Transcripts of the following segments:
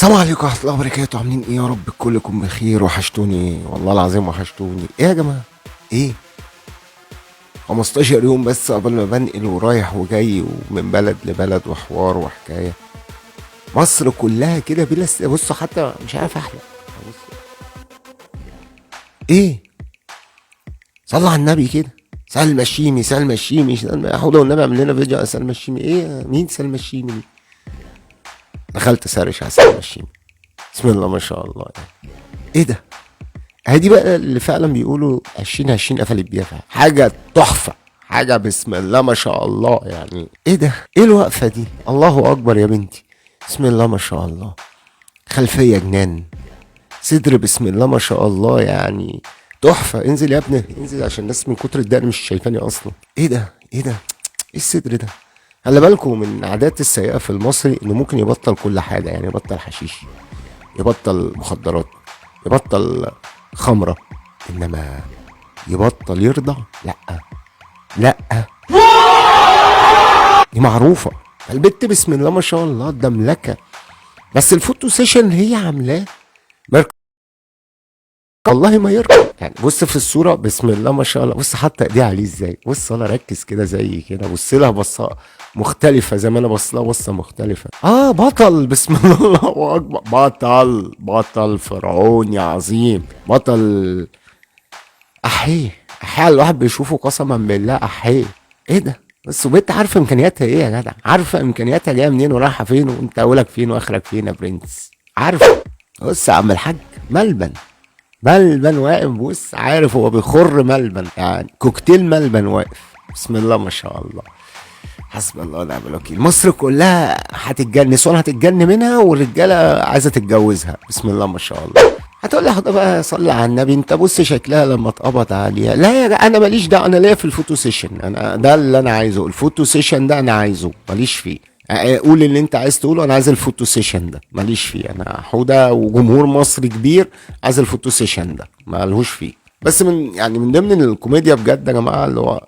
السلام عليكم ورحمة الله وبركاته. عاملين ايه؟ يا رب كلكم بخير. وحشتوني والله العظيم، وحشتوني. ايه يا جماعة؟ ايه 15 يوم بس قبل ما بنقل ورايح وجاي ومن بلد لبلد وحوار وحكاية. مصر كلها كده بلا بصوا حتى مش عارف احلى. بص ايه، صلى على النبي كده. سلمى الشيمي، سلمى الشيمي، سلمى حوضه والنبي. اعمل لنا فيديو على سلمى الشيمي. ايه مين سلمى الشيمي دي؟ دخلت سرش على سلمى الشيمي، بسم الله ما شاء الله يعني. ايه ده؟ دي بقى اللي فعلا بيقولوا 2020 قفلت بيها فعلا. حاجة تحفة، حاجة بسم الله ما شاء الله يعني. ايه ده؟ ايه الوقفة دي؟ الله اكبر يا بنتي، بسم الله ما شاء الله. خلفية جنان، صدر بسم الله ما شاء الله يعني. تحفة. انزل يا ابني انزل، عشان الناس من كتر الدقن مش شايفاني اصلا. ايه ده؟ ايه ده؟ ايه الصدر ده؟ خلي بالكم من العادات السيئة في المصري، انه ممكن يبطل كل حاجة. يعني يبطل حشيش، يبطل مخدرات، يبطل خمرة، انما يبطل يرضع لا. لا، دي معروفة. البت بسم الله ما شاء الله ده ملكة. بس الفوتو سيشن هي عاملاه مركب. والله ما يركب يعني. بص في الصورة بسم الله ما شاء الله، بص حاطة ايديها عليه ازاي. بص انا ركز كده زي كده، بص لها بصة مختلفة زي ما انا بص لها بصة مختلفة. بطل بسم الله اكبر. بطل بطل فرعوني عظيم، بطل. احيه احيه، الواحد بيشوفه قسما بالله احيه. ايه ده؟ بس وبنت عارفه امكانياتها ايه يا جدع، عارفه امكانياتها جايه منين ورايحه فين، وانت اولك فين واخرك فين يا برنس. عارفه. بص يا عم الحاج، ملبن، ملبن واقف. بص عارف هو بيخر ملبن يعني، كوكتيل ملبن واقف. بسم الله ما شاء الله، حسب الله ونعم الوكيل. مصر كلها هتتجنن، نسوان هتتجن منها، والرجاله عايزه تتجوزها. بسم الله ما شاء الله. هتقول لي حضرتك بقى صلي على النبي، انت بص شكلها لما اتقبض عليها. لا يا جدع انا ماليش دعوه، انا ليا في الفوتو سيشن. انا ده اللي انا عايزه، الفوتو سيشن ده انا عايزه، ماليش فيه. قول اللي انت عايز تقوله، انا عايز الفوتو سيشن ده، ماليش فيه. انا حوده وجمهور مصري كبير عايز الفوتو سيشن ده، مالهوش فيه. بس من يعني من ضمن الكوميديا بجد يا جماعه، اللي هو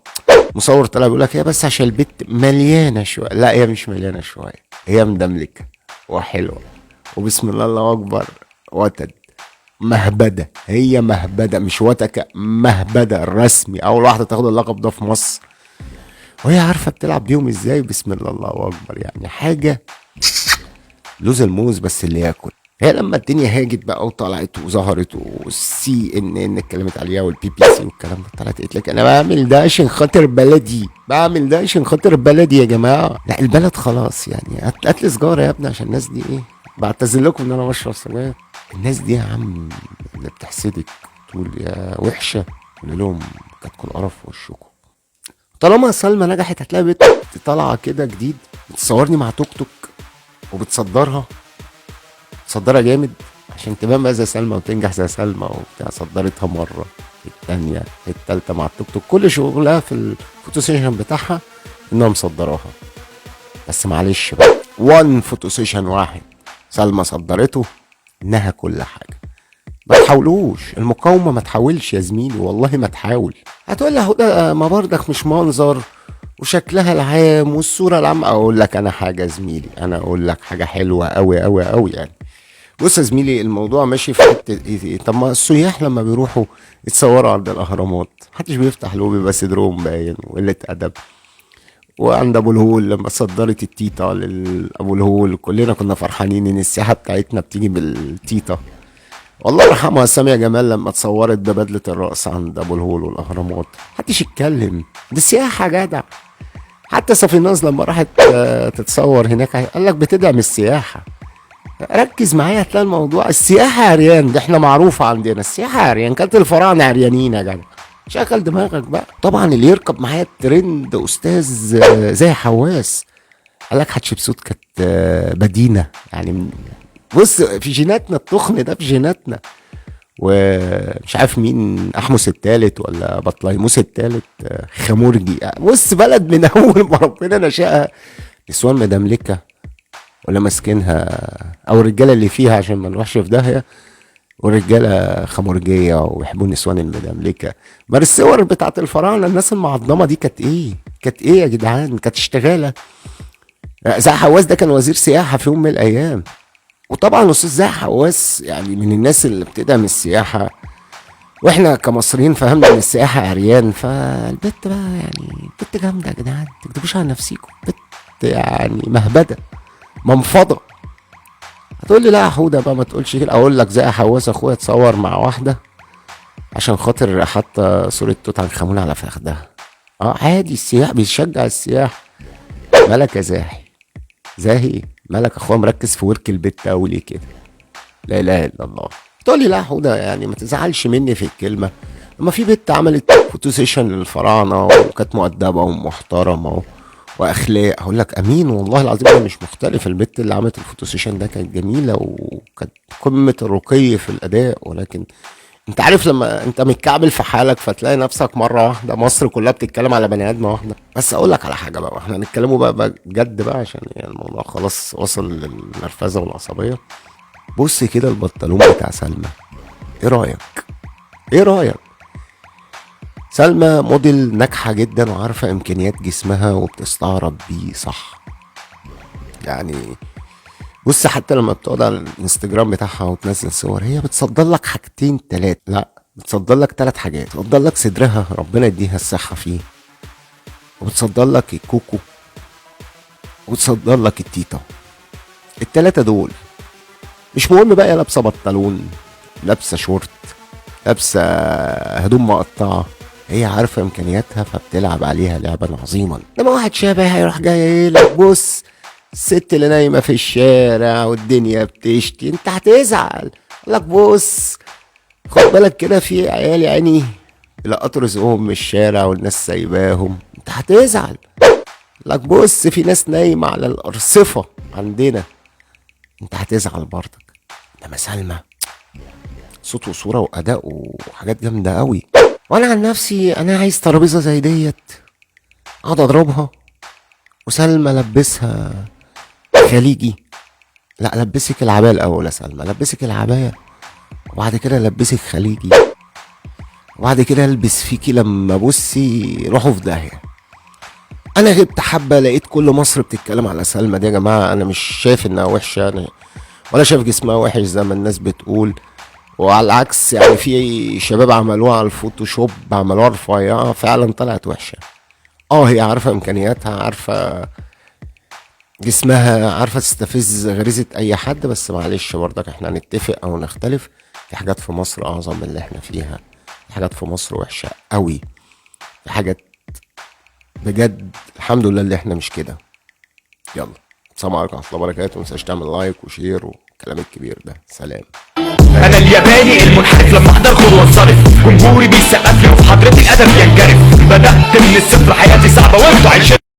مصور طلع بيقول لك هي بس عشان البت مليانه شويه. لا هي مش مليانه شويه، هي مدملكه وحلوه، وبسم الله الله اكبر. وتد مهبده، هي مهبده مش وتكه، مهبده الرسمي. اول واحده تاخد اللقب ده في مصر، وهي عارفه بتلعب بيهم ازاي. بسم الله الله اكبر يعني. حاجه لوز الموز بس اللي ياكل. هي لما الدنيا هاجت بقى وطلعت وظهرت، والسي ان ان اتكلمت عليها، والبي بي سي والكلام ده، طلعت قالت لك انا بعمل ده عشان خاطر بلدي، بعمل ده عشان خاطر بلدي يا جماعه. لا البلد خلاص يعني. هات لي سجاره يا ابني، عشان الناس دي ايه. بعتذر لكم ان انا بشرب سجاير. الناس دي يا عم اللي بتحسدك تقول يا وحشه، قول لهم كاتكم القرف في وشكم. طالما سلمى نجحت، هتلاقي بنت طالعه كده جديد بتصورني مع توك توك وبتصدرها، صدرها جامد عشان تبان بقى زي سلمى وتنجح زي سلمى وبتاع. صدرتها مره، التانية، التالتة مع التوك توك. كل شغلها في الفوتو سيشن بتاعها انها مصدراها. بس معلش بقى، وان فوتو سيشن واحد سلمى صدرته انها كل حاجه. ما تحاولوش المقاومه، ما تحاولش يا زميلي، والله ما تحاول. هتقول له ده ما برضك مش منظر وشكلها العام والصوره العامه. اقول لك انا حاجه يا زميلي، انا اقول لك حاجه حلوه قوي قوي قوي يعني. بص يا زميلي، الموضوع ماشي في حته ايه. طب ما السياح لما بيروحوا يتصوروا عند الاهرامات، محدش بيفتح له، بيبقى صدرهم باين وقله ادب. وعند ابو الهول لما صدرت التيتا لابو الهول، كلنا كنا فرحانين ان السياحه بتاعتنا بتيجي بالتيتا. والله يرحمها سامية جمال لما اتصورت ببدلة الرقص عند ابو الهول والاهرامات، محدش يتكلم. دي سياحة يا جدع. حتى سفيناز لما راحت تتصور هناك قال لك بتدعم السياحة. ركز معايا هتلاقي الموضوع السياحة عريان. ده احنا معروفة عندنا السياحة عريان، كانت الفراعنة عريانين يا جدع. شغل دماغك بقى. طبعا اللي يركب معايا الترند استاذ زي حواس، قال لك حتشبسوت كانت بدينة يعني. بص في جيناتنا التخن ده، في جيناتنا. ومش عارف مين احمس التالت ولا بطليموس التالت، خمورجي. بص بلد من اول ما ربنا نشأها نسوان مدملكه ولا ماسكينها، او الرجاله اللي فيها عشان ما نروحش في داهيه، والرجاله خمرجيه ويحبوا النسوان المدملكه. ما الصور بتاعت الفراعنه الناس المعضمه دي كانت ايه؟ كانت ايه يا جدعان؟ كانت اشتغاله. زي حواس ده كان وزير سياحه في يوم من الايام، وطبعا الاستاذ زاهي حواس يعني من الناس اللي بتدعم السياحه، واحنا كمصريين فهمنا ان السياحه عريان. فالبت بقى يعني بنت جامده يا جدعان، ما تكدبوش على نفسيكم، بنت يعني مهبده منفضه. هتقول لي لا يا حوده بقى ما تقولش كده، اقول لك زي حواس اخويا اتصور مع واحده عشان خاطر حاطه صوره توت عنخ امون على فخدها. اه عادي، السياح بيشجع السياح. مالك يا زاهي مالك اخويا مركز في ورك البت قوي ليه كده؟ لا اله الا الله. تقول لي لا يا حوده يعني ما تزعلش مني في الكلمه، لما في بنت عملت فوتو سيشن للفراعنه وكانت مؤدبه ومحترمه واخلاق، هقول لك امين والله العظيم انا مش مختلف. البت اللي عملت الفوتو سيشن ده كانت جميله وكانت قمه الرقي في الاداء، ولكن انت عارف لما انت متكعبل في حالك فتلاقي نفسك مره واحده مصر كلها بتتكلم على بني ادمه واحده. بس اقول لك على حاجه بقى، احنا هنتكلموا بقى بجد بقى عشان يعني الموضوع خلاص وصل للنرفزه والعصبيه. بص كده البنطلون بتاع سلمى، ايه رايك؟ ايه رايك؟ سلمى موديل ناجحه جدا وعارفه امكانيات جسمها وبتستعرض بيه صح. يعني بص حتى لما بتقعد على الانستجرام بتاعها وتنزل صور، هي بتصدر لك حاجتين تلاتة، لا بتصدر لك تلات حاجات. بتصدر لك صدرها ربنا يديها الصحة فيه، وبتصدر لك الكوكو، وبتصدر لك التيتا. التلاتة دول مش مهم بقى، لابسة بنطلون، لابسة شورت، لابسة هدوم مقطعة، هي عارفة امكانياتها فبتلعب عليها لعبا عظيما. لما واحد شبه هيروح جاي لك بص الست اللي نايمة في الشارع والدنيا بتشتي، انت هتزعل. لك بص خد بالك كده في عيال يعني لقطوا رزقهم من الشارع والناس سايباهم، انت هتزعل. لك بص في ناس نايمة على الأرصفة عندنا، انت هتزعل برضك. انما سلمى صوت وصورة وأداء وحاجات جامدة قوي. وانا عن نفسي انا عايز ترابيزة زي ديت اقعد اضربها، وسلمى لبسها خليجي. لا لبسك العباية الاول يا سلمى، لبسك العباية وبعد كده لبسك خليجي، وبعد كده البس فيكي لما بصي روحوا في داهية. انا غبت حبة لقيت كل مصر بتتكلم على سلمى دي. يا جماعة انا مش شايف انها وحشة أنا، ولا شايف جسمها وحش زي ما الناس بتقول. وعلى العكس يعني في شباب عملوها على الفوتوشوب عملوها رفيعة فعلا طلعت وحشة. اه هي عارفة امكانياتها، عارفة جسمها، عارفة تستفز غريزة اي حد. بس معلش برضك احنا نتفق او نختلف، في حاجات في مصر اعظم من اللي احنا فيها، في حاجات في مصر وحشة قوي، في حاجات بجد الحمد لله اللي احنا مش كده. يلا السلام عليكم ورحمة الله وبركاته. متنساش تعمل لايك وشير والكلام الكبير ده. سلام. انا الياباني المنحرف لما احضر خد وانصرف، جمهوري بيسقف لي وفي حضرتي الادب ينجرف. بدأت من الصفر حياتي صعبة وانتوا عايشين